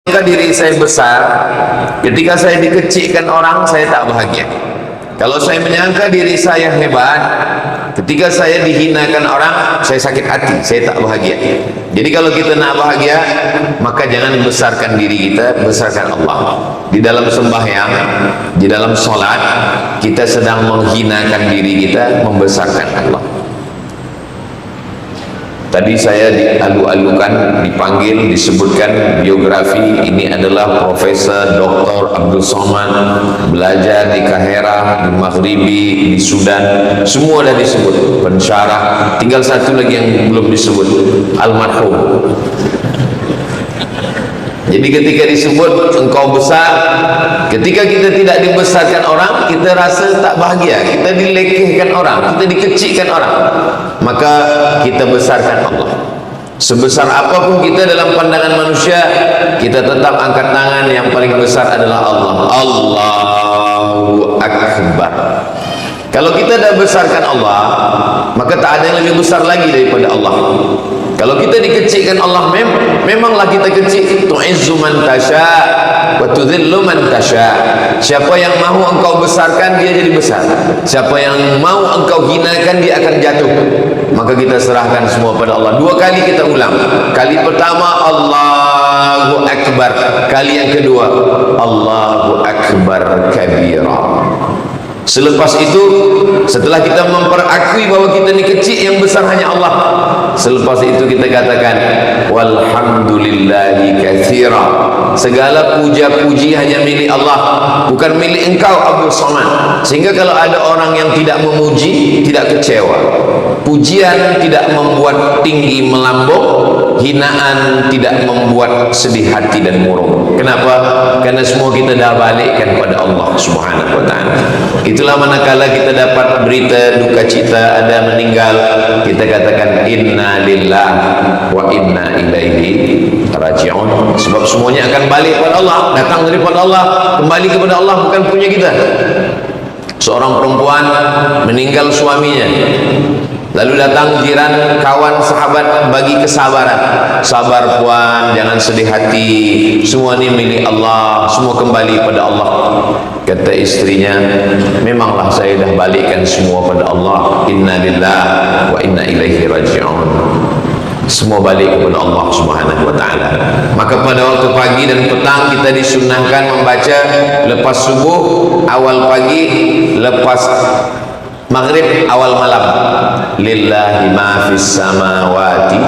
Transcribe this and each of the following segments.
Diri saya besar, ketika saya dikecilkan orang, saya tak bahagia. Kalau saya menyangka diri saya hebat, ketika saya dihinakan orang, saya sakit hati, saya tak bahagia. Jadi kalau kita nak bahagia, maka jangan besarkan diri kita, besarkan Allah. Di dalam sembahyang, di dalam solat, kita sedang menghinakan diri kita, membesarkan Allah. Tadi saya dialu-alukan, dipanggil, disebutkan biografi. Ini adalah Profesor Dr. Abdul Somad, belajar di Kahira, di Maghribi, di Sudan. Semua dah disebut, pensyarah. Tinggal satu lagi yang belum disebut, almarhum. Jadi ketika disebut engkau besar, ketika kita tidak dibesarkan orang, kita rasa tak bahagia, kita dilekehkan orang, kita dikecilkan orang, maka kita besarkan Allah. Sebesar apapun kita dalam pandangan manusia, kita tetap angkat tangan, yang paling besar adalah Allah. Allahu Akbar. Kalau kita dah besarkan Allah, maka tak ada yang lebih besar lagi daripada Allah. Kalau kita dikecilkan Allah, memanglah kita kecil. Tu'izzu man tasha wa tudhillu man tasha. Siapa yang mahu engkau besarkan, dia jadi besar. Siapa yang mau engkau hinakan, dia akan jatuh. Maka kita serahkan semua pada Allah. Dua kali kita ulang. Kali pertama Allahu Akbar, kali yang kedua Allahu Akbar kabira. Selepas itu, setelah kita memperakui bahwa kita ini kecil, yang besar hanya Allah, selepas itu kita katakan walhamdulillahi katsira. Segala puja-puji hanya milik Allah, bukan milik engkau Abdul Somad. Sehingga kalau ada orang yang tidak memuji, tidak kecewa. Pujian tidak membuat tinggi melambung, hinaan tidak membuat sedih hati dan murung. Kenapa? Karena semua kita dah balikkan pada Allah Subhanahu wa ta'ala. Itulah manakala kita dapat berita duka cita ada meninggal, kita katakan inna lillahi wa inna ilaihi raji'un. Sebab semuanya akan balik kepada Allah, datang daripada Allah, kembali kepada Allah, bukan punya kita. Seorang perempuan meninggal suaminya, lalu datang jiran, kawan, sahabat bagi kesabaran. Sabar puan, jangan sedih hati, semua ini milik Allah, semua kembali pada Allah. Kata istrinya, memanglah saya dah balikkan semua pada Allah. Inna lillahi wa inna ilaihi raji'un. Semua balik kepada Allah Subhanahu wa ta'ala. Maka pada waktu pagi dan petang kita disunnahkan membaca lepas subuh, awal pagi, lepas maghrib, awal malam. Lillahi ma fis samawati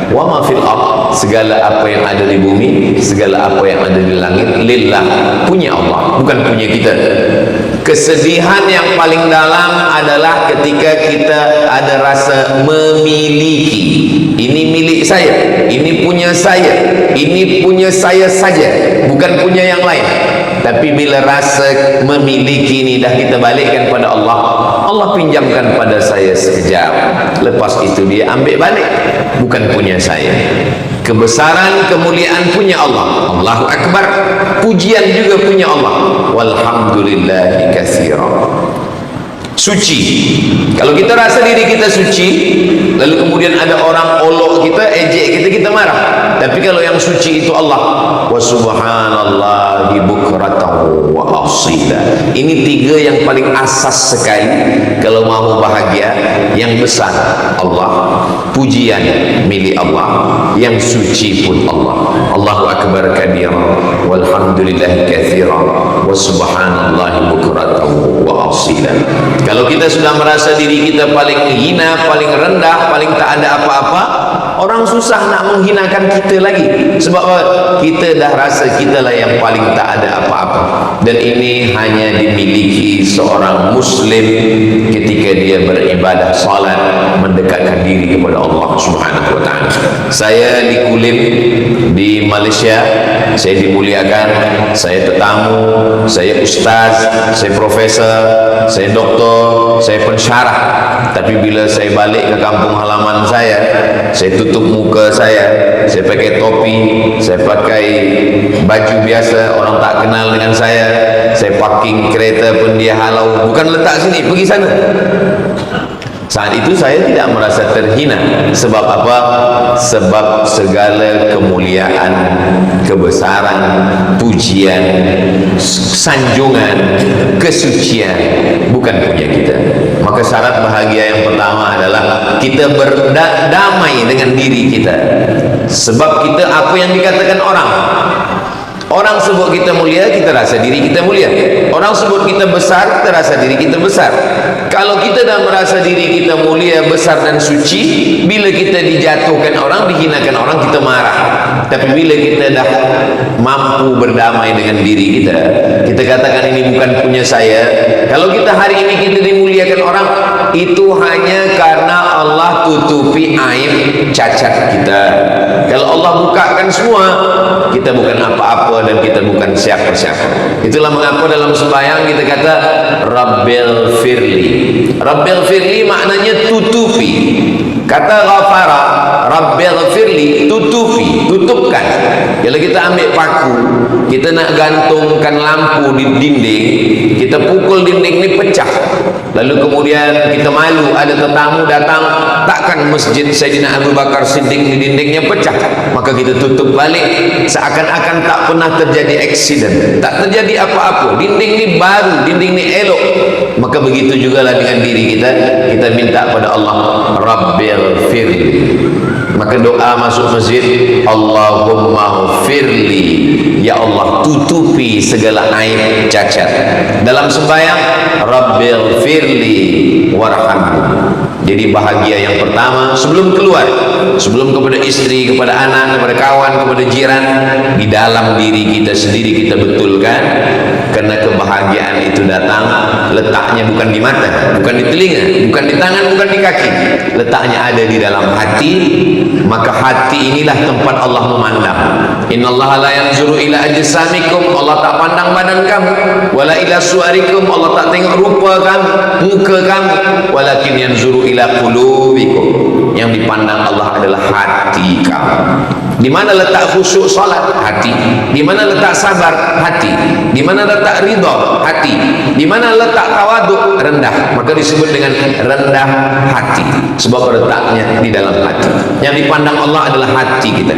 wa ma fil ard. Segala apa yang ada di bumi, segala apa yang ada di langit, lillah, punya Allah, bukan punya kita. Kesedihan yang paling dalam adalah ketika kita ada rasa memiliki. Ini milik saya, ini punya saya, ini punya saya saja, bukan punya yang lain. Tapi bila rasa memiliki ini dah kita balikkan pada Allah, Allah pinjamkan pada saya sekejap, lepas itu dia ambil balik, bukan punya saya. Kebesaran, kemuliaan punya Allah. Allahu Akbar. Pujian juga punya Allah. Walhamdulillahi katsira. Suci. Kalau kita rasa diri kita suci, lalu kemudian ada orang olok kita, ejek kita, kita marah. Tapi kalau yang suci itu Allah, wa subhanallahi bukratan wa asila. Ini tiga yang paling asas sekali kalau mau bahagia. Yang besar Allah, pujian milik Allah, yang suci pun Allah. Allahu Akbar kabira, walhamdulillahi katsira, wa subhanallahi bukratan wa asila. Kalau kita sudah merasa diri kita paling hina, paling rendah, paling tak ada apa-apa, orang susah nak menghinakan kita lagi. Sebab kita dah rasa kita lah yang paling tak ada apa-apa. Dan ini hanya dimiliki seorang Muslim ketika dia beribadah salat, mendekatkan diri kepada Allah Subhanahu wa ta'ala. Saya di Kulim, di Malaysia, saya dimuliakan, saya tetamu, saya ustaz, saya profesor, saya doktor, saya pensyarah. Tapi bila saya balik ke kampung halaman saya tutup muka saya pakai topi, saya pakai baju biasa, orang tak kenal dengan saya parking kereta pun dia halau, bukan letak sini, pergi sana. Saat itu saya tidak merasa terhina. Sebab apa? Sebab segala kemuliaan, kebesaran, pujian, sanjungan, kesucian bukan punya kita. Maka syarat bahagia yang pertama adalah kita berdamai dengan diri kita. Sebab kita, apa yang dikatakan orang, orang sebut kita mulia, kita rasa diri kita mulia. Orang sebut kita besar, kita rasa diri kita besar. Kalau kita dah merasa diri kita mulia, besar dan suci, bila kita dijatuhkan orang, dihinakan orang, kita marah. Tapi bila kita dah mampu berdamai dengan diri kita, kita katakan ini bukan punya saya. Kalau kita hari ini kita dimuliakan orang, itu hanya karena Allah tutupi aib cacat kita. Kalau Allah bukakan semua, kita bukan apa-apa dan kita bukan siapa-siapa. Itulah mengapa dalam sembahyang kita kata Rabbil firli. Rabbil firli maknanya tutupi. Kata ghafara, Rabbil firli, tutupi, tutupkan. Kalau kita ambil paku, kita nak gantungkan lampu di dinding, kita pukul dinding ini pecah. Lalu kemudian kita malu, ada tetamu datang, takkan masjid Sayyidina Abu Bakar Siddiq di dindingnya pecah. Maka kita tutup balik, seakan-akan tak pernah terjadi aksiden, tak terjadi apa-apa. Dinding ini baru, dinding ini elok. Maka begitu jugalah dengan diri kita, kita minta pada Allah, Rabbil firli. Maka doa masuk masjid, Allahumma firli, ya Allah tutupi segala aib cacat. Dalam sembahyang, Rabbil firli warhamni. Jadi bahagia yang pertama sebelum keluar, sebelum kepada istri, kepada anak, kepada kawan, kepada jiran, di dalam diri kita sendiri kita betulkan. Karena kebahagiaan itu datang, letaknya bukan di mata, bukan di telinga, bukan di tangan, bukan di kaki, letaknya ada di dalam hati. Maka hati inilah tempat Allah memandang. Innallaha la yanzuru ila ajsamikum, Allah tak pandang badan kamu, wala ila suarikum, Allah tak tengok rupa kamu, muka kamu, walakin yanzuru ila qulubikum, yang dipandang Allah adalah hati kamu. Di mana letak khusyuk salat? Hati. Di mana letak sabar? Hati. Di mana letak ridha? Hati. Di mana letak tawaduk? Rendah. Maka disebut dengan rendah hati, sebab letaknya di dalam hati. Yang dipandang Allah adalah hati kita.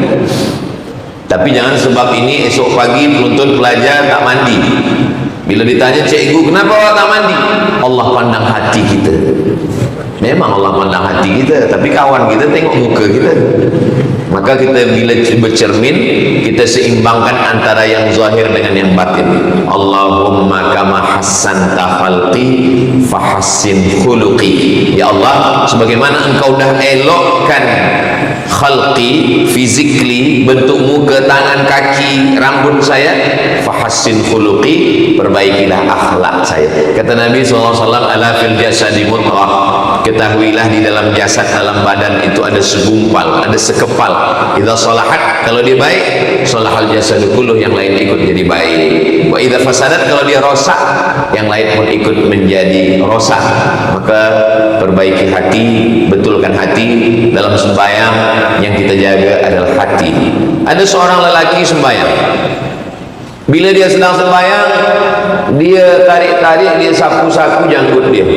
Tapi jangan sebab ini esok pagi penuntut pelajar tak mandi. Bila ditanya cikgu, kenapa awak tak mandi? Allah pandang hati kita. Memang Allah pandang hati kita, tapi kawan kita tengok muka kita. Maka kita bila bercermin, kita seimbangkan antara yang zahir dengan yang batin. Allahumma kama hassanta khalqi fahassin khuluqi. Ya Allah, sebagaimana engkau dah elokkan khalqi, physically, bentuk muka, tangan, kaki, rambut saya, fahassin khuluqi, perbaikilah akhlak saya. Kata Nabi SAW, ala fil jasadi mudghah, ketahuilah di dalam jasad, dalam badan itu ada segumpal, ada sekepal. Idza salahat, kalau dia baik, salahal jasadu kulluh, yang lain ikut jadi baik. Wa idza fasadat, kalau dia rosak, yang lain pun ikut menjadi rosak. Maka perbaiki hati, betulkan hati. Dalam sembahyang yang kita jaga adalah hati. Ada seorang lelaki sembahyang, bila dia sedang sembahyang, dia tarik-tarik, dia sapu-sapu janggut dia.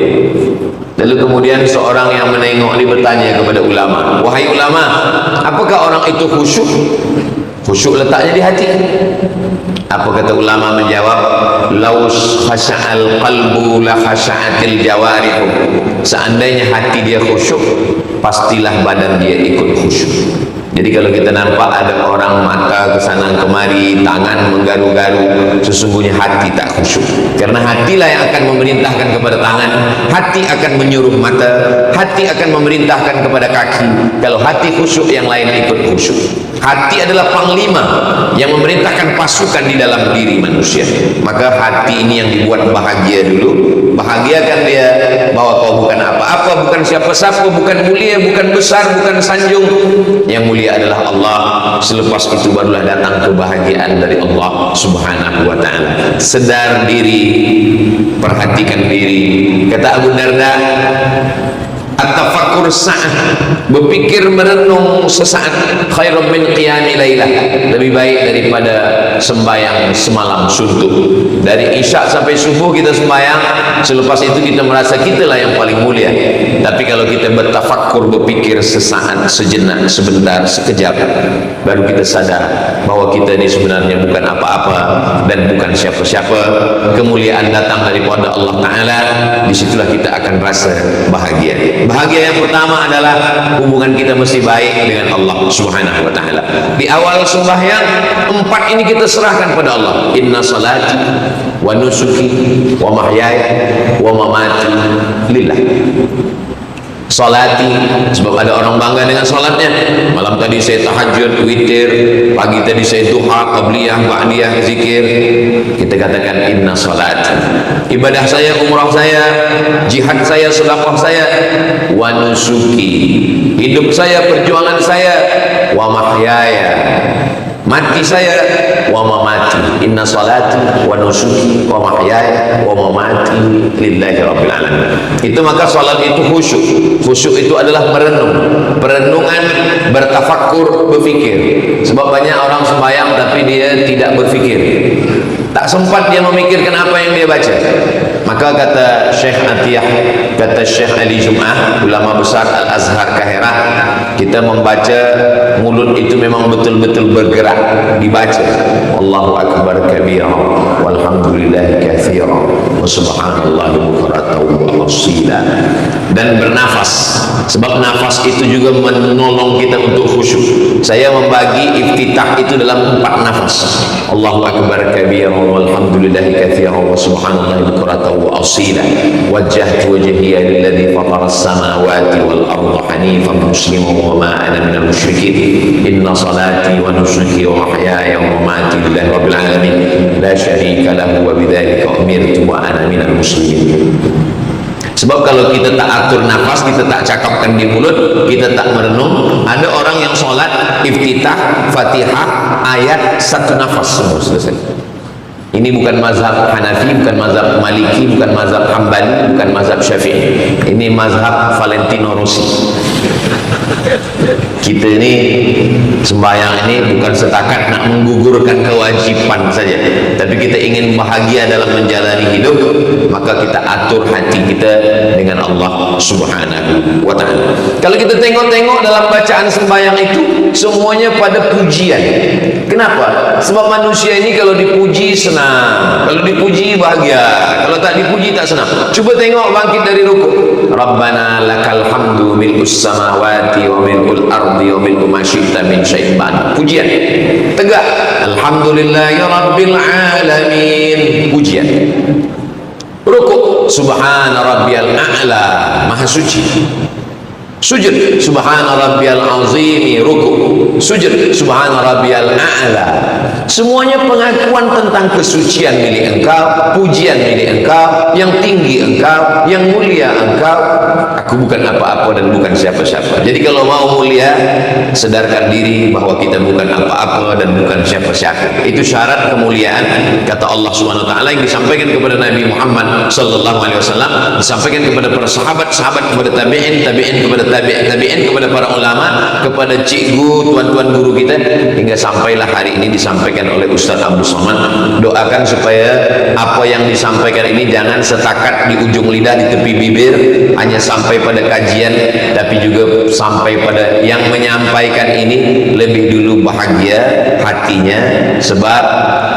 Lalu kemudian seorang yang menengok dia bertanya kepada ulama, wahai ulama, apakah orang itu khusyuk? Khusyuk letaknya di hati. Apa kata ulama menjawab, laus khasha'al qalbu la khasha'atil jawarihu. Seandainya hati dia khusyuk, pastilah badan dia ikut khusyuk. Jadi kalau kita nampak ada orang mata kesana kemari, tangan menggaru-garu, sesungguhnya hati tak khusyuk. Karena hatilah yang akan memerintahkan kepada tangan, hati akan menyuruh mata, hati akan memerintahkan kepada kaki. Kalau hati khusyuk, yang lain ikut khusyuk. Hati adalah panglima yang memerintahkan pasukan di dalam diri manusia. Maka hati ini yang dibuat bahagia dulu. Bahagiakan dia bahwa kau bukan apa-apa, bukan siapa-siapa, bukan mulia, bukan besar, bukan sanjung. Yang mulia adalah Allah. Selepas itu barulah datang kebahagiaan dari Allah Subhanahu wa ta'ala. Sedar diri, perhatikan diri. Kata Abu Darda, At-tafakkur sa'ah, berpikir merenung sesaat, khairun min qiyami lailah, lebih baik daripada sembahyang semalam suntuk. Dari isya sampai subuh kita sembahyang, selepas itu kita merasa kitalah yang paling mulia. Tapi kalau kita bertafakkur, berpikir sesaat, sejenak, sebentar, sekejap, baru kita sadar bahwa kita ini sebenarnya bukan apa-apa dan bukan siapa-siapa. Kemuliaan datang daripada Allah Ta'ala. Disitulah kita akan rasa bahagia. Bahagia yang pertama adalah hubungan kita mesti baik dengan Allah Subhanahu wa Ta'ala. Di awal sembahyang, 4 ini kita serahkan pada Allah. Inna salati wa nusuki wa mahyaya wa mamati lillah. Salati, sebab ada orang bangga dengan salatnya. Malam tadi saya tahajud, witir, pagi tadi saya duha, qabliyah, ba'diyah, zikir. Kita katakan inna salati, ibadah saya, umrah saya, jihad saya, sedekah saya, wa nusuki, hidup saya, perjuangan saya, wa mahyaya, mati saya, wa mamati, inna salati wa nusuki wa mahyaya wa mamati lillahi rabbil alamin. Itu maka salat itu khusyuk. Khusyuk itu adalah merenung, perenungan, bertafakkur, berfikir. Sebab banyak orang sembahyang tapi dia tidak berfikir, tak sempat dia memikirkan apa yang dia baca. Maka kata Syekh Atiyah, kata Syekh Ali Jum'ah, ulama besar Al-Azhar Kahirah, kita membaca, mulut itu memang betul-betul bergerak, dibaca Allahu Akbar kabira walhamdulillahi katsira wa subhanallahi bukratan wa asila, dan bernafas. Sebab nafas itu juga menolong kita untuk khusyuk. Saya membagi iftitah itu dalam 4 nafas. Allahu Akbar kabira walhamdulillahi katsira wa subhanallahi bukratan wa asila, wajjahtu wajhiya lilladzi fatara as-samawati wal arda hanifan musliman wa ma ana minal musyrikin, inna salati wa nusuki wa mahyaya wa mamati lillahi rabbil alamin la syarika lahu wa bidzalika umirtu wa ana minal muslimin. Sebab kalau kita tak atur nafas, kita tak cakapkan di mulut, kita tak merenung. Ada orang yang sholat iftitah, fatihah, ayat, 1 nafas semua selesai. Ini bukan mazhab Hanafi, bukan mazhab Maliki, bukan mazhab Hambali, bukan mazhab Syafi'i. Ini mazhab Valentino Rossi. Kita ini sembahyang ini bukan setakat nak menggugurkan kewajiban saja, tapi kita ingin bahagia dalam menjalani hidup. Maka kita atur hati kita dengan Allah Subhanahu wa Ta'ala. Kalau kita tengok-tengok dalam bacaan sembahyang itu, semuanya pada pujian. Kenapa? Sebab manusia ini kalau dipuji senang, kalau dipuji bahagia, kalau tak dipuji tak senang. Cuba tengok bangkit dari rukuk, Rabbana lakal hamdu mil'us samawati wa mil'ul ardi wa mil'u ma syi'ta min syai'in ba'd. Pujian tegak, alhamdulillahi rabbil alamin, pujian. Rukuk, subhana rabbiyal a'la, maha suci. Sujud, subhana rabbiyal azimi, rukuk. Sujud, subhana rabbiyal a'la. Semuanya pengakuan tentang kesucian milik engkau, pujian milik engkau, yang tinggi engkau, yang mulia engkau. Aku bukan apa-apa dan bukan siapa-siapa. Jadi kalau mau mulia, sedarkan diri bahwa kita bukan apa-apa dan bukan siapa-siapa. Itu syarat kemuliaan, kata Allah Subhanahu wa Ta'ala, yang disampaikan kepada Nabi Muhammad sallallahu alaihi wasallam, disampaikan kepada para sahabat, sahabat kepada tabi'in, tabi'in kepada tabi'in, kepada para ulama, kepada cikgu, tuan-tuan guru kita, hingga sampailah hari ini disampaikan oleh Ustaz Abu Somad. Doakan supaya apa yang disampaikan ini jangan setakat di ujung lidah, di tepi bibir, hanya sampai pada kajian, tapi juga sampai pada yang menyampaikan ini lebih dulu bahagia hatinya. Sebab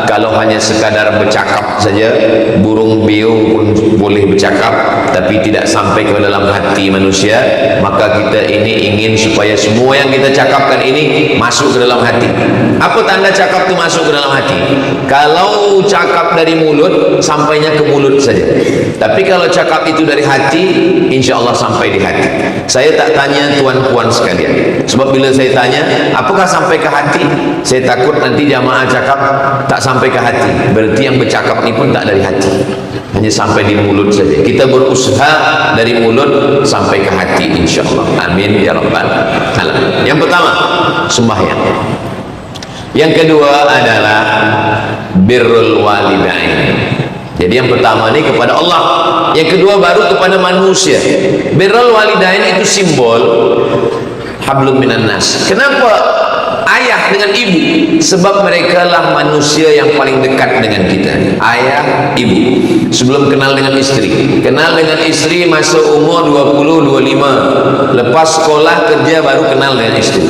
kalau hanya sekadar bercakap saja, burung beo pun boleh bercakap, tapi tidak sampai ke dalam hati manusia. Maka kita ini ingin supaya semua yang kita cakapkan ini masuk ke dalam hati. Apa tanda cakap itu masuk ke dalam hati? Kalau cakap dari mulut, sampainya ke mulut saja. Tapi kalau cakap itu dari hati, insya Allah sampai di hati. Saya tak tanya tuan-puan sekalian, sebab bila saya tanya apakah sampai ke hati, saya takut nanti jamaah cakap tak sampai ke hati, berarti yang bercakap ini pun tak dari hati, hanya sampai di mulut saja. Kita berusaha dari mulut sampai ke hati, insya Allah. Amin ya rabbal alamin. Yang pertama, sembahyang. Yang kedua adalah birrul walidain, Jadi yang pertama ini kepada Allah, yang kedua baru kepada manusia. Birrul walidain itu simbol hablum minan nas. Kenapa ayah dengan ibu? Sebab mereka lah manusia yang paling dekat dengan kita. Ayah, ibu. Sebelum kenal dengan istri. Kenal dengan istri masa umur 20, 25. Lepas sekolah kerja baru kenal dengan istri.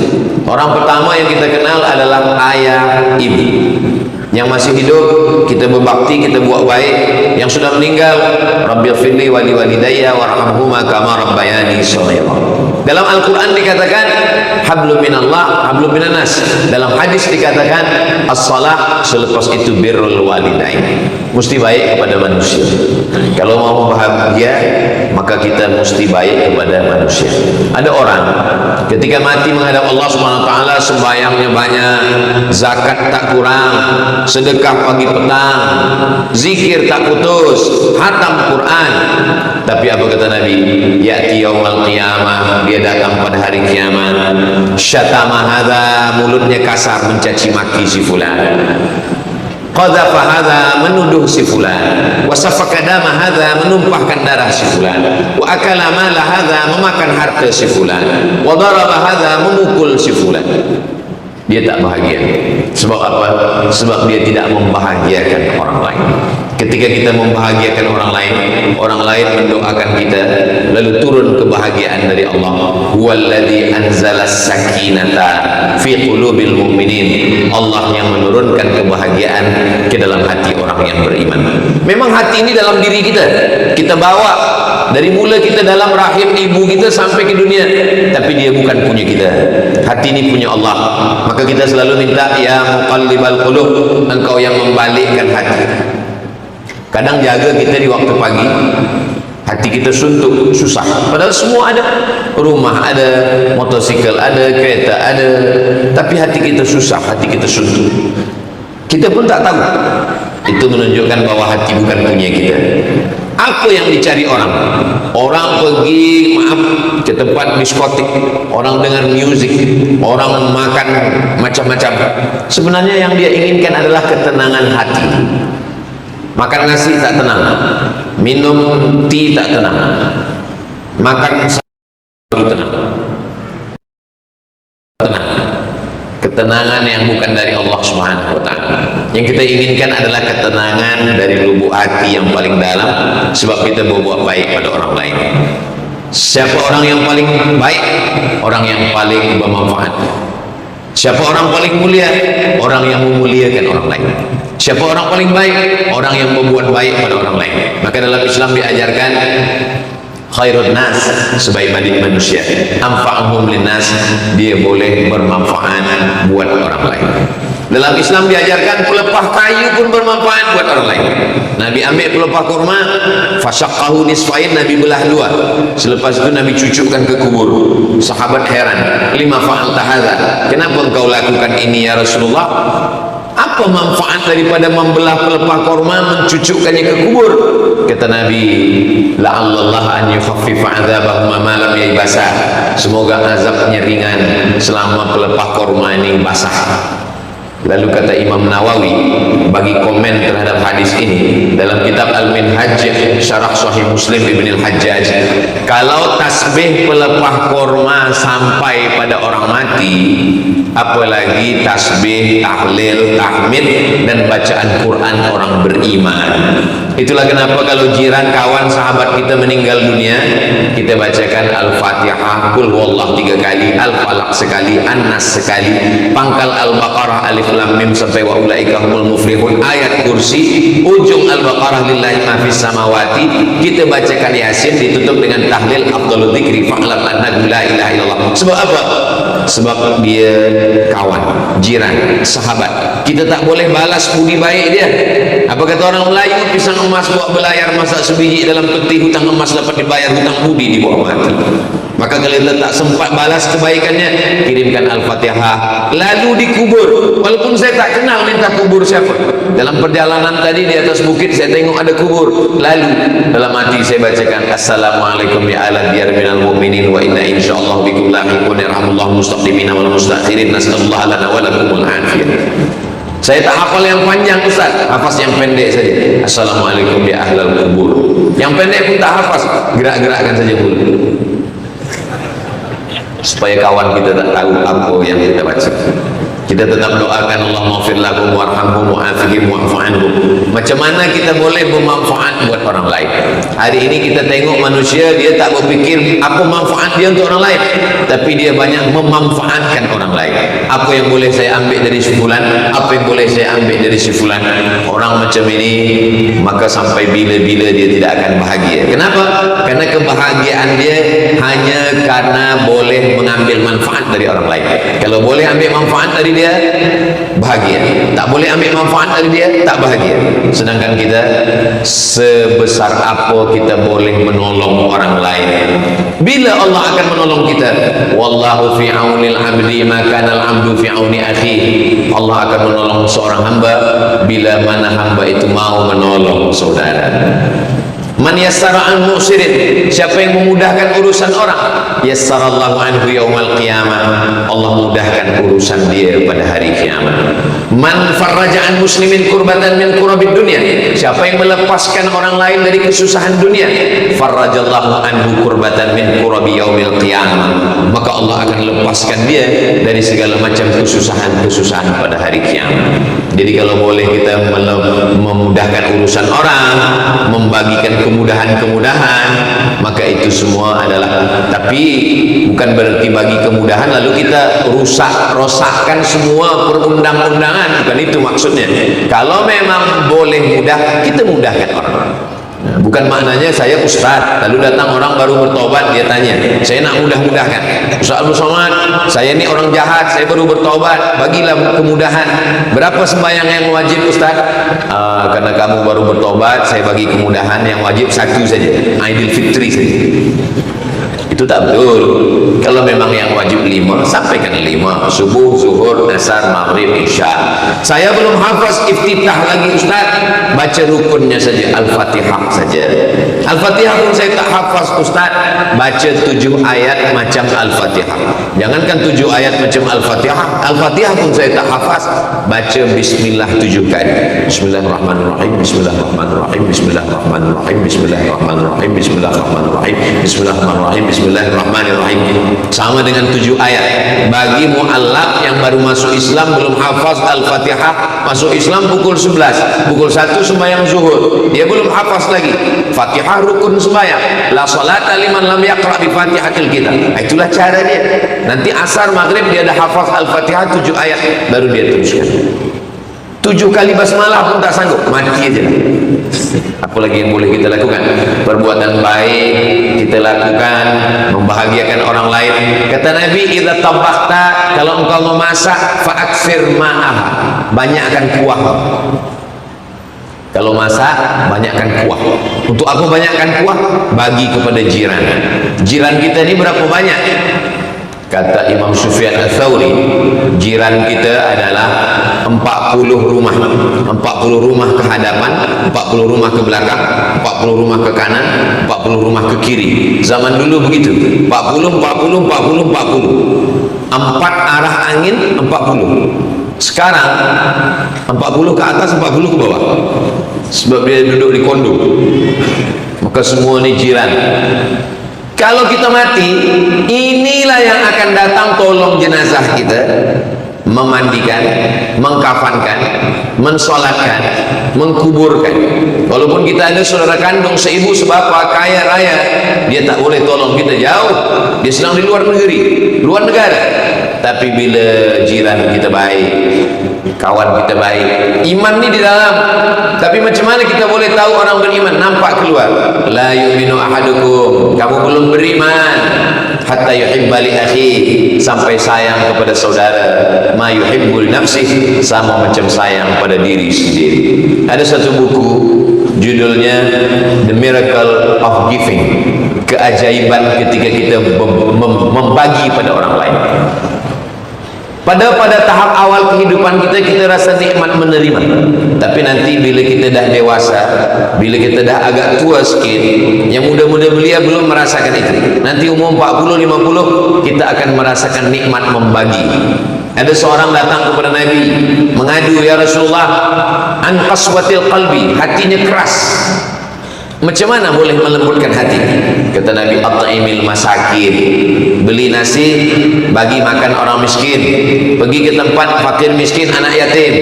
Orang pertama yang kita kenal adalah ayah, ibu. Yang masih hidup kita berbakti, kita buat baik. Yang sudah meninggal, Rabbighfirli wa liwalidayya warhamhuma kama rabbayani shaghira. Dalam Al-Quran dikatakan hablum minallah, hablum minan nas. Dalam hadis dikatakan as-salah, selepas itu birrul walidain. Mesti baik kepada manusia. Kalau mau bahagia, maka kita mesti baik kepada manusia. Ada orang ketika mati menghadap Allah Subhanahu wa taala, sembahyangnya banyak, zakat tak kurang, sedekah pagi petang, zikir tak putus, hatam Quran. Tapi apa kata Nabi? Ya'ti yaumal qiyamah, dia datang pada hari kiamat. Syatama hadza, mulutnya kasar mencaci maki si fulan. Qadhafa hadza, menuduh si fulan. Wa safaka dama hadza, menumpahkan darah si fulan. Wa akala mala hadza, memakan harta si fulan. Wa daraba hadza, memukul si fulan. Dia tak bahagia. Sebab apa? Sebab dia tidak membahagiakan orang lain. Ketika kita membahagiakan orang lain mendoakan kita, lalu turun kebahagiaan dari Allah. Huwallazi anzalas sakinata fi qulubil mu'minin. Allah yang menurunkan kebahagiaan ke dalam hati orang yang beriman. Memang hati ini dalam diri kita. Kita bawa dari mula kita dalam rahim ibu kita sampai ke dunia, tapi dia bukan punya kita. Hati ini punya Allah. Maka kita selalu minta, ya muqallibal qulub, engkau yang membalikkan hati. Kadang jaga kita di waktu pagi, hati kita suntuk, susah. Padahal semua ada, rumah ada, motosikal ada, kereta ada, tapi hati kita susah, hati kita suntuk. Kita pun tak tahu. Itu menunjukkan bahwa hati bukan punya kita. Apa yang dicari orang? Orang pergi, maaf, ke tempat diskotik, orang dengar musik, orang makan macam-macam. Sebenarnya yang dia inginkan adalah ketenangan hati. Makan nasi tak tenang, minum tea tak tenang, makan baru tenang. Ketenangan yang bukan dari Allah Subhanahu wa taala. Yang kita inginkan adalah ketenangan dari lubuk hati yang paling dalam, sebab kita berbuat baik pada orang lain. Siapa orang yang paling baik? Orang yang paling bermanfaat. Siapa orang paling mulia? Orang yang memuliakan orang lain. Siapa orang paling baik? Orang yang membuat baik pada orang lain. Maka dalam Islam diajarkan khairun nas, sebaik-baik manusia, anfa'uhum linnas, dia boleh bermanfaat buat orang lain. Dalam Islam diajarkan pelepah kayu pun bermanfaat buat orang lain. Nabi ambil pelepah kurma, fasyaqqahu nisfain, Nabi belah dua. Selepas itu Nabi cucukkan ke kubur. Sahabat heran, lima fa'alta hadza, kenapa engkau lakukan ini ya Rasulullah? Apa manfaat daripada membelah pelepah kurma, mencucukkannya ke kubur? Kata Nabi, la'allallah an yukhaffifa 'adzabahum ma lam yaybasa. Semoga azabnya ringan selama pelepah kurma ini basah. Lalu kata Imam Nawawi bagi komen terhadap hadis ini dalam kitab Al-Minhaj Syarah Sahih Muslim Ibn Al-Hajjaj, kalau tasbih pelepah kurma sampai pada orang mati, apalagi tasbih, tahlil, tahmid dan bacaan Quran orang beriman. Itulah kenapa kalau jiran, kawan, sahabat kita meninggal dunia, kita bacakan Al-Fatihah, Qul huwallahu 3 kali, Al-Falaq sekali, An-Nas sekali, pangkal Al-Baqarah alif lam mim sampai wa ulaika humul muflihun, ayat kursi, ujung Al-Baqarah lillahi ma fis samawati, kita bacakan Yasin, ditutup dengan tahlil afdhalul dzikri fa'lam annahu la ilaha illallah. Sebab apa? Sebab dia kawan, jiran, sahabat. Kita tak boleh balas budi baik dia. Apa kata orang Melayu, pisang emas buat belayar, masak sebiji dalam peti, hutang emas dapat dibayar, hutang budi dibawa mati. Maka kalau kita tak sempat balas kebaikannya, kirimkan Al-Fatihah, lalu dikubur. Walaupun saya tak kenal minta kubur siapa. Dalam perjalanan tadi di atas bukit saya tengok ada kubur, lalu dalam hati saya bacakan Assalamualaikum ya ala diyar minal mu'minin wa inna insyaallah bikum lahiqun yarhamullahu mustaqdimina wal mustakhirin, nasallallahu lana wa lakumul afiyah. Saya tak hafal yang panjang Ustaz, hafaz yang pendek saja. Assalamualaikum ya ahlal kubur. Yang pendek pun tak hafaz, gerak-gerakkan saja mulut supaya kawan kita tak tahu apa yang kita baca. Kita tetap doakan Allah maghfir lahum warhamhum wa'afihim wa'fu anhum. Macam mana kita boleh bermanfaat buat orang lain? Hari ini kita tengok manusia, dia tak berfikir apa manfaat dia untuk orang lain, tapi dia banyak memanfaatkan orang lain. Apa yang boleh saya ambil dari si fulan, apa yang boleh saya ambil dari si fulan. Orang macam ini maka sampai bila-bila dia tidak akan bahagia. Kenapa? Karena kebahagiaan dia hanya karena boleh mengambil manfaat dari orang lain. Kalau boleh ambil manfaat dari dia, bahagia. Tak boleh ambil manfaat dari dia, tak bahagia. Sedangkan kita, sebesar apa kita boleh menolong orang lain, bila Allah akan menolong kita? Wallahu fi aunil abdi ma kana al-abdu fi auni akhi. Allah akan menolong seorang hamba bila mana hamba itu mau menolong saudara. Man yassara an mu'sirin, siapa yang memudahkan urusan orang, yassarallahu anhu yaumal qiyamah, Allah mudahkan urusan dia pada hari kiamat. Man farraja an muslimin kurbatan min kurabid dunya, siapa yang melepaskan orang lain dari kesusahan dunia, farrajallahu anhu kurbatan min kurabi yaumil qiyamah, maka Allah akan lepaskan dia dari segala macam kesusahan-kesusahan pada hari kiamat. Jadi kalau boleh kita memudahkan urusan orang, membagikan kemudahan-kemudahan, maka itu semua adalah, tapi bukan berarti bagi kemudahan lalu kita rosakkan semua perundang-undangan, bukan itu maksudnya. Kalau memang boleh mudah, kita mudahkan orang. Nah, bukan maknanya saya ustaz, lalu datang orang baru bertobat, dia tanya, saya nak mudah-mudahkan. Ustaz Abdul Somad, saya ini orang jahat, saya baru bertobat, bagilah kemudahan. Berapa sembahyang yang wajib ustaz? Karena kamu baru bertobat, saya bagi kemudahan, yang wajib satu saja, Idul Fitri saja. Itu tak betul. Kalau memang yang wajib 5, sampaikan 5, subuh, zuhur, asar, maghrib, isya. Saya belum hafaz iftitah lagi ustaz, baca rukunnya saja, Al-Fatihah saja. Al-Fatihah pun saya tak hafaz ustaz, baca 7 ayat macam Al-Fatihah. Jangankan 7 ayat macam Al-Fatihah, Al-Fatihah pun saya tak hafaz, baca bismillah 7 kali. Bismillahirrahmanirrahim, bismillahirrahmanirrahim, bismillahirrahmanirrahim, bismillahirrahmanirrahim, bismillahirrahmanirrahim, bismillahirrahmanirrahim, bismillahirrahmanirrahim. Sama dengan 7 ayat. Bagi mu'allaf yang baru masuk Islam, belum hafaz Al-Fatihah, masuk Islam pukul 11, pukul 1 sembahyang zuhur, dia belum hafaz lagi. Fatihah rukun sembahyang, la salata liman lam yaqra bi fatihatil kitab. Itulah cara dia. Nanti asar maghrib dia dah hafaz Al-Fatihah 7 ayat, baru dia teruskan. 7 kali basmalah pun tak sanggup, mati aja. Apa lagi yang boleh kita lakukan? Perbuatan baik kita lakukan, membahagiakan orang lain. Kata Nabi, idza tabakhta, kalau engkau memasak, fa'akfir ma'ah, banyakkan kuah. Kalau masak, banyakkan kuah. Untuk apa banyakkan kuah? Bagi kepada jiran. Jiran kita ini berapa banyak? Kata Imam Sufyan Ats-Tsauri, jiran kita adalah 40 rumah. 40 rumah ke hadapan, 40 rumah ke belakang, 40 rumah ke kanan, 40 rumah ke kiri. Zaman dulu begitu, 40, 40, 40, 40. 4 arah angin, 40. Sekarang 40 ke atas, 40 ke bawah, sebab dia duduk di kondo. Maka semua ni jiran. Kalau kita mati, inilah yang akan datang tolong jenazah kita, memandikan, mengkafankan, mensolatkan, mengkuburkan. Walaupun kita ada saudara kandung, seibu sebapa, kaya raya, dia tak boleh tolong kita, jauh, dia sedang di luar negeri, luar negara. Tapi bila jiran kita baik, kawan kita baik, iman ni di dalam. Tapi macam mana kita boleh tahu orang beriman? Nampak keluar, la yu'minu ahadukum, kamu belum beriman, hatta yuhibba li akhi, sampai sayang kepada saudara, ma yuhibbul nafsih, sama macam sayang pada diri sendiri. Ada satu buku judulnya The Miracle of Giving, keajaiban ketika kita membagi pada orang lain. Pada tahap awal kehidupan kita, kita rasa nikmat menerima. Tapi nanti bila kita dah dewasa, bila kita dah agak tua sikit, yang muda-muda belia belum merasakan itu. Nanti umur 40-50, kita akan merasakan nikmat membagi. Ada seorang datang kepada Nabi mengadu, ya Rasulullah, an qaswatil qalbi, hatinya keras, macam mana boleh melembutkan hati? Kata Nabi, at'imil masakin, beli nasi, bagi makan orang miskin, pergi ke tempat fakir miskin, anak yatim.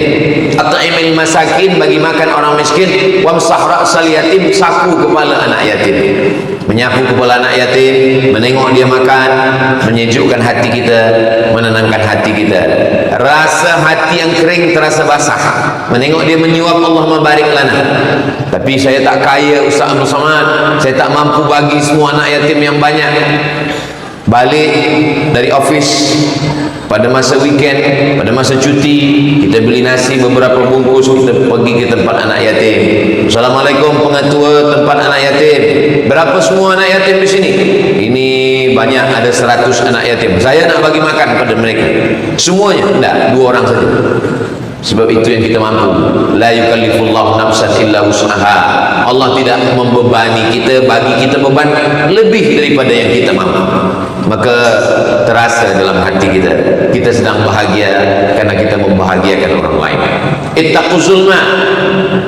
At'imil masakin, bagi makan orang miskin, wamsah ra'sal yatim, sapu kepala anak yatim. Menyapu kepala anak yatim, menengok dia makan, menyejukkan hati kita, menenangkan hati kita. Rasa hati yang kering terasa basah, menengok dia menyuap, Allah mabarik lana. Tapi saya tak kaya Ustaz Abdul Somad, saya tak mampu bagi semua anak yatim yang banyak. Balik dari office pada masa weekend, pada masa cuti, kita beli nasi beberapa bungkus, kita pergi ke tempat anak yatim. Assalamualaikum pengetua tempat anak yatim, berapa semua anak yatim di sini? Ini banyak, ada 100 anak yatim, saya nak bagi makan pada mereka semuanya. Tidak, 2 orang saja. Sebab itu yang kita mampu. La yukallifullahu nafsan illa wus'aha. Allah tidak membebani kita, bagi kita beban lebih daripada yang kita mampu. Maka terasa dalam hati kita, kita sedang bahagia karena kita membahagiakan orang lain. Ittaqu zulma,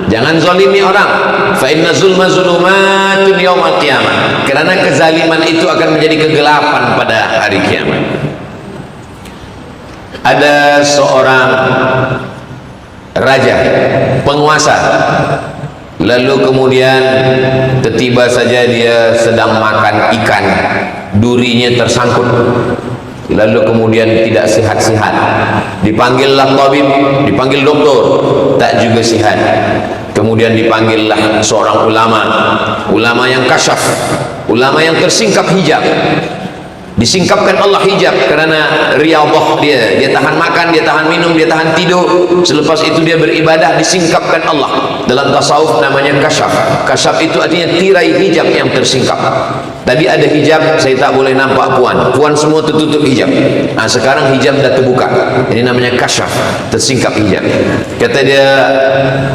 jangan zalimi orang. Fa inna zulma zulumatun yaumal qiyamah. Kerana kezaliman itu akan menjadi kegelapan pada hari kiamat. Ada seorang raja, penguasa, lalu kemudian tiba-tiba saja dia sedang makan ikan, durinya tersangkut, lalu kemudian tidak sihat-sihat. Dipanggillah tabib, dipanggil doktor, tak juga sihat. Kemudian dipanggillah seorang ulama, ulama yang kasyaf, ulama yang tersingkap hijab. Disingkapkan Allah hijab kerana riyadhah dia tahan makan, dia tahan minum, dia tahan tidur. Selepas itu dia beribadah, disingkapkan Allah. Dalam tasawuf namanya kasyaf. Kasyaf itu artinya tirai hijab yang tersingkap. Tadi ada hijab, saya tak boleh nampak puan semua tertutup hijab. Nah, sekarang hijab dah terbuka, ini namanya kasyaf, tersingkap hijab. Kata dia,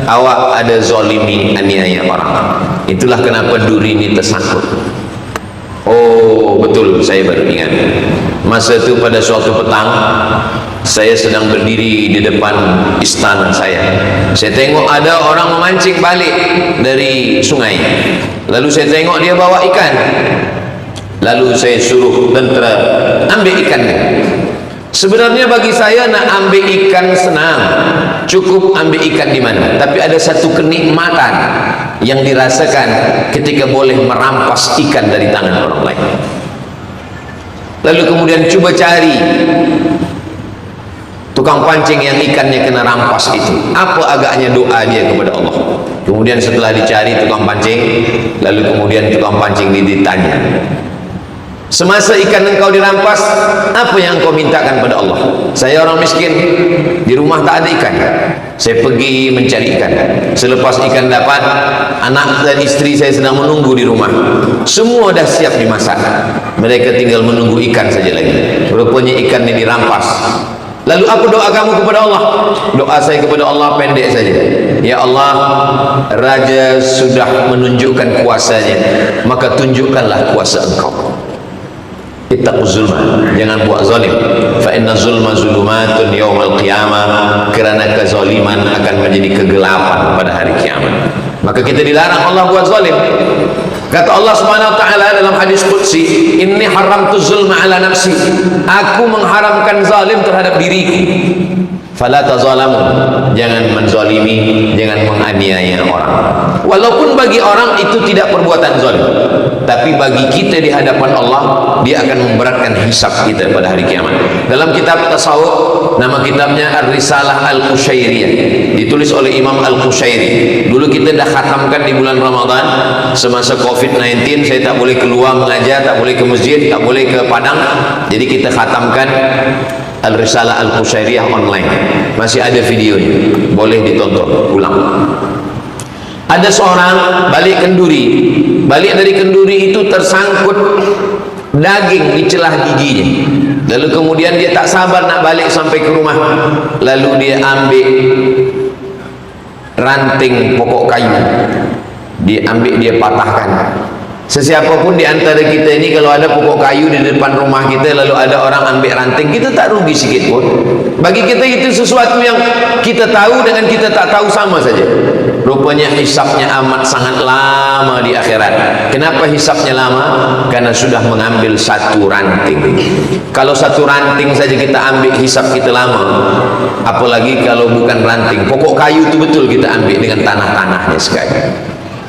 awak ada zalimi, aniaya orang, itulah kenapa duri ini tersangkut. Oh betul, saya baru ingat. Masa itu pada suatu petang, saya sedang berdiri di depan istana saya. Saya tengok ada orang memancing balik dari sungai. Lalu saya tengok dia bawa ikan. Lalu saya suruh tentera ambil ikannya. Sebenarnya bagi saya nak ambil ikan senang, cukup ambil ikan di mana. Tapi ada satu kenikmatan yang dirasakan ketika boleh merampas ikan dari tangan orang lain. Lalu kemudian cuba cari tukang pancing yang ikannya kena rampas itu, apa agaknya doa dia kepada Allah. Kemudian setelah dicari tukang pancing, lalu kemudian tukang pancing ditanya, semasa ikan engkau dirampas, apa yang engkau mintakan pada Allah? Saya orang miskin, di rumah tak ada ikan, saya pergi mencari ikan. Selepas ikan dapat, anak dan istri saya sedang menunggu di rumah, semua dah siap dimasak, mereka tinggal menunggu ikan saja lagi. Rupanya ikan ini dirampas. Lalu apa doa kamu kepada Allah? Doa saya kepada Allah pendek saja, ya Allah, Raja sudah menunjukkan kuasanya, maka tunjukkanlah kuasa engkau. Ittaqu zulma, jangan buat zalim. Fa inna zulma zulumatun yaumal qiyamah, kerana kezaliman akan menjadi kegelapan pada hari kiamat. Maka kita dilarang Allah buat zalim. Kata Allah Subhanahu wa taala dalam hadis qudsi, inni haramtu zulma ala nafsi, aku mengharamkan zalim terhadap diriku. Fala tazalamu, jangan menzalimi, jangan menganiaya orang. Walaupun bagi orang itu tidak perbuatan zalim, tapi bagi kita di hadapan Allah, dia akan memberatkan hisab kita pada hari kiamat. Dalam kitab tasawuf, nama kitabnya Ar-Risalah Al-Qushairiyah, ditulis oleh Imam Al-Qushairi. Dulu kita dah khatamkan di bulan Ramadan. Semasa COVID-19 saya tak boleh keluar mengajar, tak boleh ke masjid, tak boleh ke padang, jadi kita khatamkan Al-Risalah Al-Qushairiyah online. Masih ada videonya, boleh ditonton ulang. Ada seorang balik kenduri, balik dari kenduri itu tersangkut daging di celah giginya. Lalu kemudian dia tak sabar nak balik sampai ke rumah, lalu dia ambil ranting pokok kayu, dia ambil, dia patahkan. Sesiapa pun di antara kita ini, kalau ada pokok kayu di depan rumah kita lalu ada orang ambil ranting, kita tak rugi sikit pun. Bagi kita itu sesuatu yang kita tahu dengan kita tak tahu sama saja. Rupanya hisabnya amat sangat lama di akhirat. Kenapa hisabnya lama? Karena sudah mengambil satu ranting. Kalau satu ranting saja kita ambil, hisab kita lama, apalagi kalau bukan ranting, pokok kayu itu betul kita ambil dengan tanah-tanahnya sekali.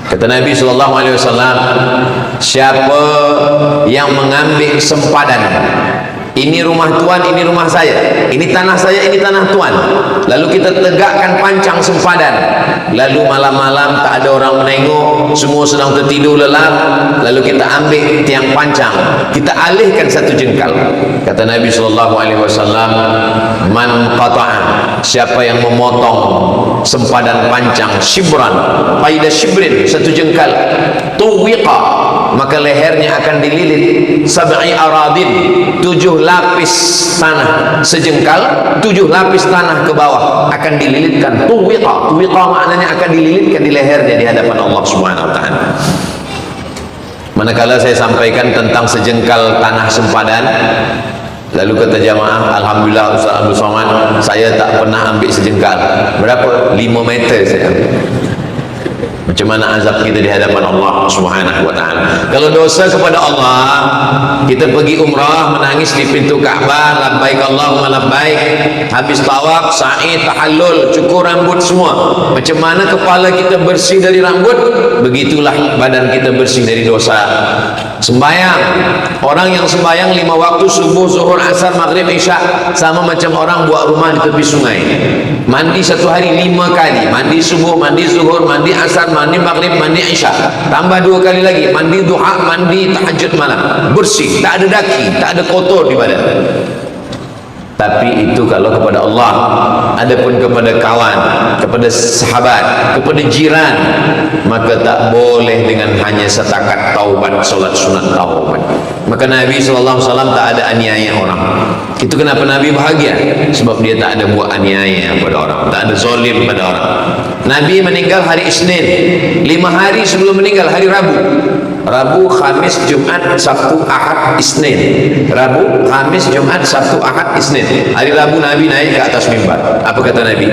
Kata Nabi SAW, siapa yang mengambil sempadan, ini rumah tuan, ini rumah saya, ini tanah saya, ini tanah tuan, lalu kita tegakkan pancang sempadan, lalu malam-malam tak ada orang menengok, semua sedang tertidur lelap, lalu kita ambil tiang pancang, kita alihkan satu jengkal. Kata Nabi SAW, man qata'a, siapa yang memotong sempadan pancang, shibran, qaida shibrin, satu jengkal, tuwiqa, maka lehernya akan dililit sab'i aradin, 7 lapis tanah, sejengkal 7 lapis tanah ke bawah akan dililitkan. Tuwiqa, tuwiqa maknanya akan dililitkan di lehernya di hadapan Allah Subhanahu wa taala. Manakala saya sampaikan tentang sejengkal tanah sempadan, lalu kata jamaah, alhamdulillah Ustaz Abdul Somad, saya tak pernah ambil sejengkal. Berapa? 5 meter saya ambil. Macam mana azab kita di hadapan Allah Subhanahu wa taala. Kalau dosa kepada Allah, kita pergi umrah, menangis di pintu Ka'bah, labbaik Allahumma labbaik, habis tawaf, sa'i, tahallul, cukur rambut semua. Macam mana kepala kita bersih dari rambut, begitulah badan kita bersih dari dosa. Sembayang, orang yang sembayang 5 waktu, subuh, zuhur, asar, maghrib, isya, sama macam orang buat rumah di tepi sungai. Mandi satu hari 5 kali, mandi subuh, mandi zuhur, mandi asar, mandi maghrib, mandi isya, tambah 2 kali lagi, mandi duha, mandi tahajud malam, bersih, tak ada daki, tak ada kotor di badan. Tapi itu kalau kepada Allah. Adapun kepada kawan, kepada sahabat, kepada jiran, maka tak boleh dengan hanya setakat taubat, solat sunat taubat. Maka Nabi SAW tak ada aniaya orang. Itu kenapa Nabi bahagia, sebab dia tak ada buat aniaya pada orang, tak ada zalim pada orang. Nabi meninggal hari Isnin, 5 hari sebelum meninggal hari Rabu. Rabu, Khamis, Jumat, Sabtu, Ahad, Isnin. Rabu, Khamis, Jumat, Sabtu, Ahad, Isnin. Hari Rabu Nabi naik ke atas mimbar. Apa kata Nabi?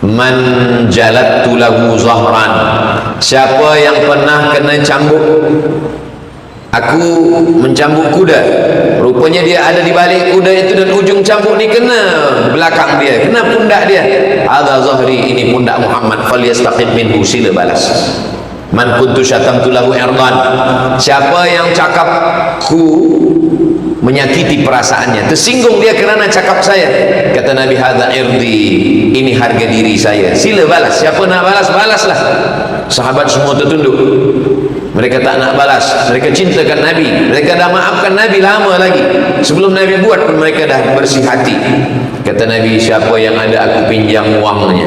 Man jalattu lahu zahran, siapa yang pernah kena cambuk, aku mencambuk kuda, rupanya dia ada di balik kuda itu dan ujung cambuk ni kena belakang dia, kena pundak dia. Hadza zahri, ini pundak Muhammad, falyastaqim minhu, sila balas. Man kuntu syatamtu lahu irdan, siapa yang cakapku menyakiti perasaannya, tersinggung dia kerana cakap saya, kata Nabi, hadza irdi, ini harga diri saya, sila balas. Siapa nak balas, balaslah. Sahabat semua tertunduk, mereka tak nak balas, mereka cintakan Nabi, mereka dah maafkan Nabi lama lagi, sebelum Nabi buat pun mereka dah bersih hati. Kata Nabi, siapa yang ada aku pinjam wangnya,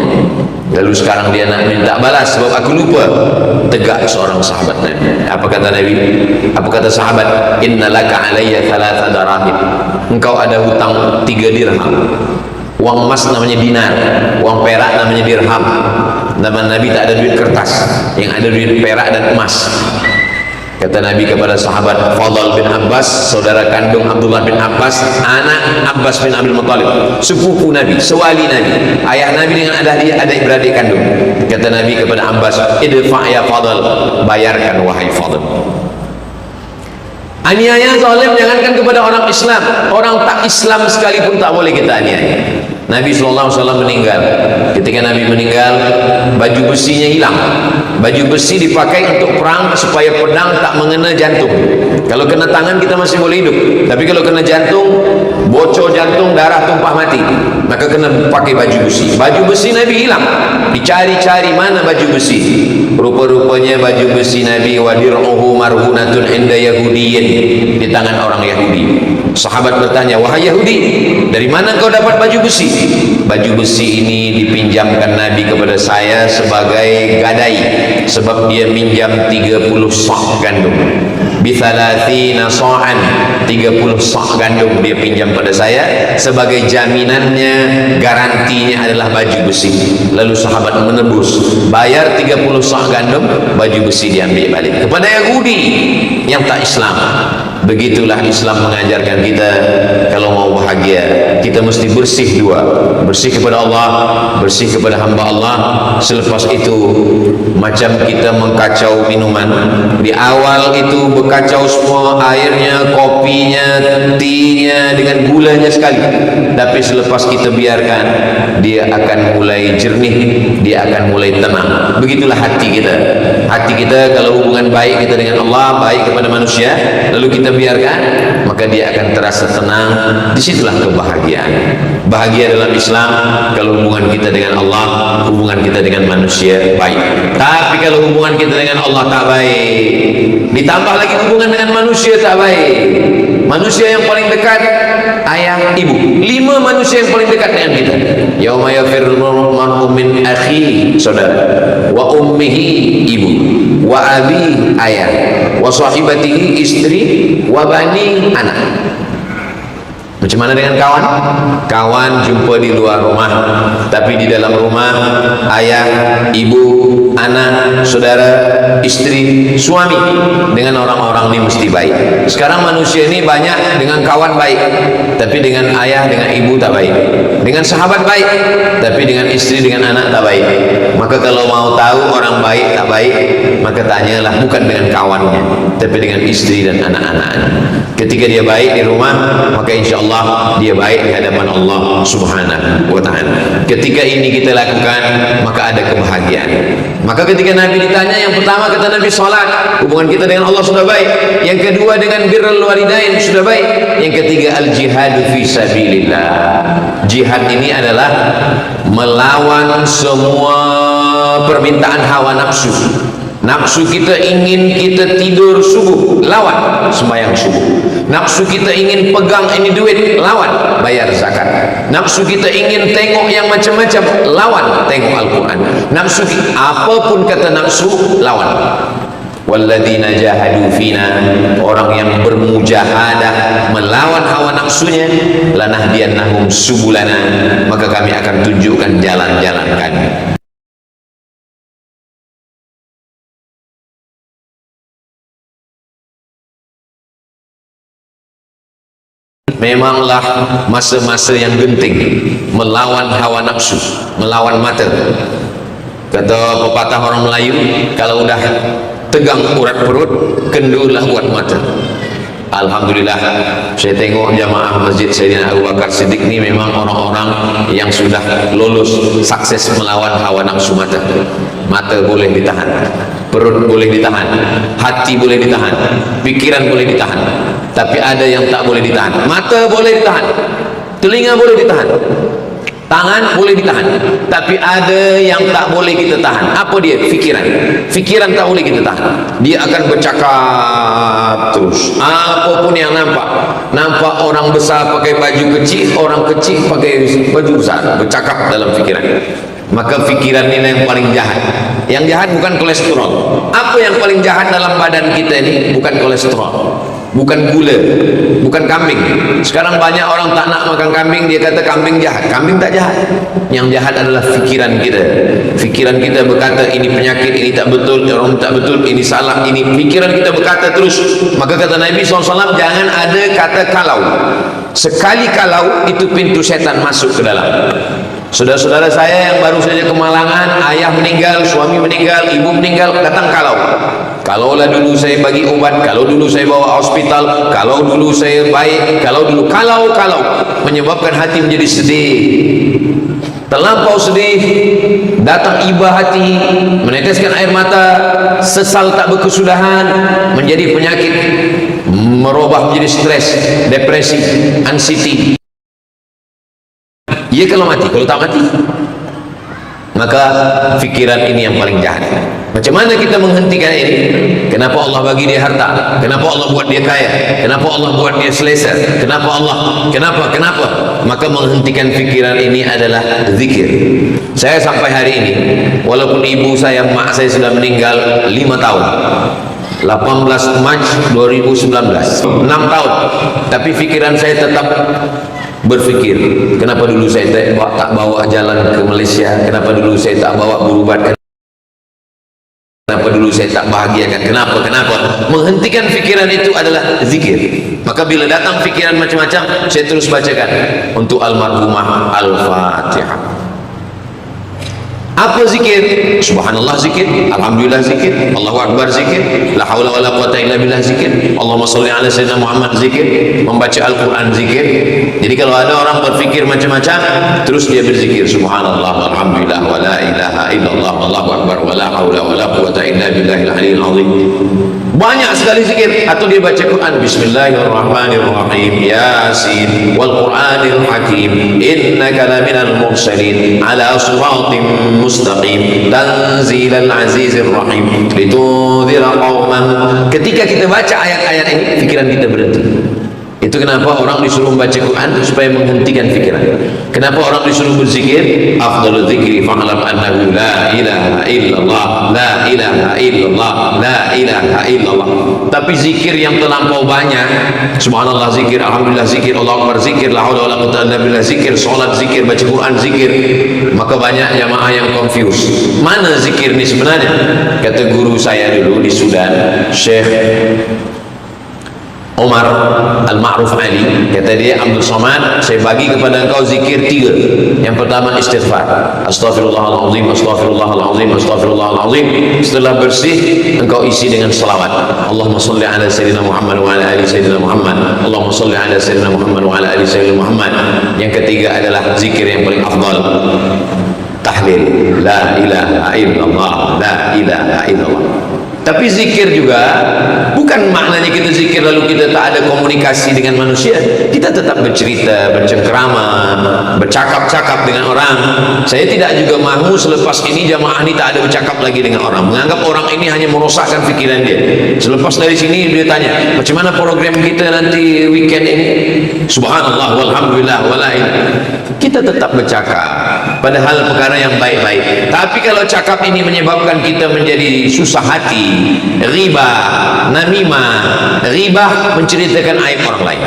lalu sekarang dia nak minta balas sebab aku lupa. Tegak seorang sahabat Nabi. Apa kata Nabi? Apa kata sahabat? Inna laka alayya 3 darahim, engkau ada hutang 3 dirham. Wang emas namanya dinar, wang perak namanya dirham. Zaman Nabi tak ada duit kertas, yang ada duit perak dan emas. Kata Nabi kepada sahabat Fadl bin Abbas, saudara kandung Abdullah bin Abbas, anak Abbas bin Abdul Muttalib, sepupu Nabi, sewali Nabi, ayah Nabi dengan adik beradik kandung. Kata Nabi kepada Abbas, idfa' ya Fadl, bayarkan wahai Fadl. Aniaya zalim jangankan kepada orang Islam, orang tak Islam sekalipun tak boleh kita aniaya. Nabi SAW meninggal. Ketika Nabi meninggal, baju besinya hilang. Baju besi dipakai untuk perang supaya pedang tak mengenai jantung. Kalau kena tangan kita masih boleh hidup, tapi kalau kena jantung, bocor jantung, darah tumpah mati, maka kena pakai baju besi. Baju besi Nabi hilang, dicari-cari mana baju besi. Rupa-rupanya baju besi Nabi wadir'uhu marhunatun inda Yahudiyin, di tangan orang Yahudi. Sahabat bertanya, wahai Yahudi, dari mana kau dapat baju besi? Baju besi ini dipinjamkan Nabi kepada saya sebagai gadai, sebab dia minjam 30 sak gandum. Bithalathina sa'an, 30 sa' gandum dia pinjam pada saya sebagai jaminannya, garantinya adalah baju besi. Lalu sahabat menebus, bayar 30 sa' gandum, baju besi diambil balik kepada Yahudi yang tak Islam. Begitulah Islam mengajarkan kita, kalau mau bahagia kita mesti bersih dua, bersih kepada Allah, bersih kepada hamba Allah. Selepas itu macam kita mengkacau minuman, di awal itu berkacau semua, airnya, kopinya, teanya dengan gulanya sekali, tapi selepas kita biarkan, dia akan mulai jernih, dia akan mulai tenang. Begitulah hati kita. Hati kita kalau hubungan baik kita dengan Allah, baik kepada manusia, lalu kita biarkan, maka dia akan terasa tenang. Disitulah kebahagiaan. Bahagia dalam Islam kalau hubungan kita dengan Allah, hubungan kita dengan manusia baik. Tapi kalau hubungan kita dengan Allah tak baik, ditambah lagi hubungan dengan manusia tak baik. Manusia yang paling dekat, ayah, ibu. 5 manusia yang paling dekat dengan kita. Yauma yafirru mar'u min akhihi, saudara, wa ummihi, ibu, wa abi, ayah, wa sahibatihi, istri, wa bani, anak. Macam mana dengan kawan? Kawan jumpa di luar rumah, tapi di dalam rumah ayah, ibu, anak, saudara, istri, suami dengan orang-orang ini mesti baik. Sekarang manusia ini banyak dengan kawan baik, tapi dengan ayah, dengan ibu tak baik. Dengan sahabat baik, tapi dengan istri, dengan anak tak baik. Maka kalau mau tahu orang baik tak baik, maka tanyalah bukan dengan kawannya, tapi dengan istri dan anak-anaknya. Ketika dia baik di rumah, maka insya Allah dia baik di hadapan Allah Subhanahu wa ta'ala. Ketika ini kita lakukan, maka ada kebahagiaan. Maka ketika Nabi ditanya, yang pertama kata Nabi, salat, hubungan kita dengan Allah sudah baik. Yang kedua dengan birrul walidain sudah baik. Yang ketiga al-jihadu fi sabilillah. Jihad ini adalah melawan semua permintaan hawa nafsu. Nafsu kita ingin kita tidur subuh, lawan sembahyang subuh. Nafsu kita ingin pegang ini duit, lawan bayar zakat. Nafsu kita ingin tengok yang macam-macam, lawan tengok Al-Quran. Nafsu kita, apapun kata nafsu, lawan. Walladzina jahadu fina, orang yang bermujahadah melawan hawa nafsunya, lanahdiyannahum subulana, maka kami akan tunjukkan jalan-jalan kami. Memanglah masa-masa yang genting melawan hawa nafsu, melawan mata. Kata pepatah orang Melayu, kalau udah tegang urat perut, kendurlah urat mata. Alhamdulillah, saya tengok jamaah Masjid Sayyidina Abu Bakar Siddiq ni memang orang-orang yang sudah lulus, sukses melawan hawa nafsu mata. Mata boleh ditahan, perut boleh ditahan, hati boleh ditahan, pikiran boleh ditahan. Tapi ada yang tak boleh ditahan. Mata boleh ditahan, telinga boleh ditahan, tangan boleh ditahan, tapi ada yang tak boleh kita tahan. Apa dia? Fikiran. Fikiran tak boleh kita tahan. Dia akan bercakap terus. Apapun yang nampak orang besar pakai baju kecil, orang kecil pakai baju besar, bercakap dalam fikiran. Maka fikiran ini yang paling jahat. Yang jahat bukan kolesterol. Apa yang paling jahat dalam badan kita ini? Bukan kolesterol, bukan gula, bukan kambing. Sekarang banyak orang tak nak makan kambing, dia kata kambing jahat. Kambing tak jahat. Yang jahat adalah fikiran kita. Fikiran kita berkata ini penyakit, ini tak betul, orang tak betul, ini salah, ini. Fikiran kita berkata terus. Maka kata Nabi SAW, jangan ada kata kalau. Sekali kalau, itu pintu setan masuk ke dalam. Saudara-saudara saya yang baru saja kemalangan, ayah meninggal, suami meninggal, ibu meninggal, datang kalau. Kalaulah dulu saya bagi obat, kalau dulu saya bawa hospital, kalau dulu saya baik, kalau dulu, kalau menyebabkan hati menjadi sedih, terlampau sedih, datang iba hati, meneteskan air mata, sesal tak berkesudahan, menjadi penyakit, merubah menjadi stres, depresi, anxiety. Ia kalau mati, kalau tak mati, maka fikiran ini yang paling jahat. Macam mana kita menghentikan ini? Kenapa Allah bagi dia harta? Kenapa Allah buat dia kaya? Kenapa Allah buat dia selesa? Kenapa Allah? Kenapa? Maka menghentikan fikiran ini adalah zikir. Saya sampai hari ini, walaupun ibu saya, mak saya sudah meninggal 5 tahun, 18 Mac 2019, 6 tahun, tapi pikiran saya tetap berpikir, kenapa dulu saya tak bawa jalan ke Malaysia, kenapa dulu saya tak bawa berubat, kenapa dulu saya tak bahagiakan, kenapa menghentikan pikiran itu adalah zikir. Maka bila datang pikiran macam-macam, saya terus bacakan untuk almarhumah Al-Fatihah. Apa zikir? Subhanallah zikir, Alhamdulillah zikir, Allahu Akbar zikir, la haula wala quwata illa billah zikir, Allahumma sholli ala sayyidina Muhammad zikir, membaca Al-Quran zikir. Jadi kalau ada orang berfikir macam-macam, terus dia berzikir Subhanallah, Alhamdulillah, wa la ilaha illallah, Allahu Akbar, wa la haula wala quwata illa billahil aliyyil azim. Banyak sekali zikir. Atau dia baca Quran, Bismillahirrahmanirrahim, Yasin, wal Quranil Hakim, innaka laminal mursalin ala siratim mustaqim, tanzilal azizir rahim, litunzira qauman. Ketika kita baca ayat-ayat ini, pikiran kita berhenti. Itu kenapa orang disuruh membaca Quran, supaya menghentikan pikiran. Kenapa orang disuruh berzikir? Afdalul dzikri fa'lam annahu la ilaha illallah, la ilaha illallah, la ilaha illallah. Tapi zikir yang terlampau banyak, subhanallah zikir, alhamdulillah zikir, Allahu akbar zikir, la haula wala quwwata illa billah zikir, salat zikir, baca Quran zikir, maka banyak jamaah yang confused. Mana zikir ini sebenarnya? Kata guru saya dulu di Sudan, Syekh Omar Al-Ma'ruf Ali, kata dia, Abdul Somad, saya bagi kepada engkau zikir 3. Yang pertama istighfar, astaghfirullahaladzim, astaghfirullahaladzim, astaghfirullahaladzim. Setelah bersih, engkau isi dengan salawat, Allahumma salli ala sayyidina Muhammad wa ala ali sayyidina Muhammad, Allahumma salli ala sayyidina Muhammad wa ala ali sayyidina Muhammad. Yang ketiga adalah zikir yang paling afdal, tahlil, la ilaha illallah, la ilaha illallah. Tapi zikir juga bukan maknanya kita zikir lalu kita tak ada komunikasi dengan manusia. Kita tetap bercerita, bercengkrama, bercakap-cakap dengan orang. Saya tidak juga mahu selepas ini jamaah ini tak ada bercakap lagi dengan orang, menganggap orang ini hanya merosakkan fikiran dia. Selepas dari sini dia tanya, macam mana program kita nanti weekend ini? Subhanallah walhamdulillah wala ilaha. Kita tetap bercakap, padahal perkara yang baik-baik. Tapi kalau cakap ini menyebabkan kita menjadi susah hati, ghibah, namimah. Ghibah menceritakan aib orang lain,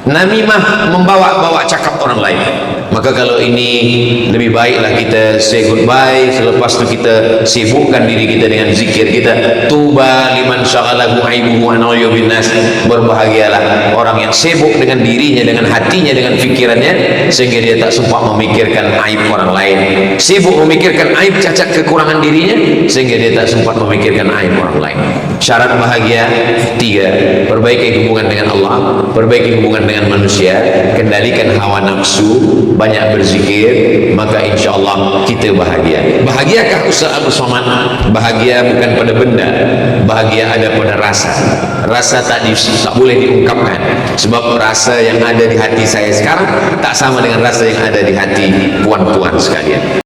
namimah membawa-bawa cakap orang lain. Maka kalau ini lebih baiklah kita say goodbye. Selepas itu kita sibukkan diri kita dengan zikir kita. Tuba liman syaghalahu aibuhu an uyubin nas. Berbahagialah orang yang sibuk dengan dirinya, dengan hatinya, dengan fikirannya, sehingga dia tak sempat memikirkan aib orang lain. Sibuk memikirkan aib, cacat, kekurangan dirinya, sehingga dia tak sempat memikirkan aib orang lain. Syarat bahagia 3: perbaiki hubungan dengan Allah, perbaiki hubungan dengan manusia, kendalikan hawa nafsu, banyak berzikir, maka insya Allah kita bahagia. Bahagiakah Ustaz Abdul Somad? Bahagia bukan pada benda, bahagia ada pada rasa. Rasa tak boleh diungkapkan, sebab rasa yang ada di hati saya sekarang tak sama dengan rasa yang ada di hati puan-puan sekalian.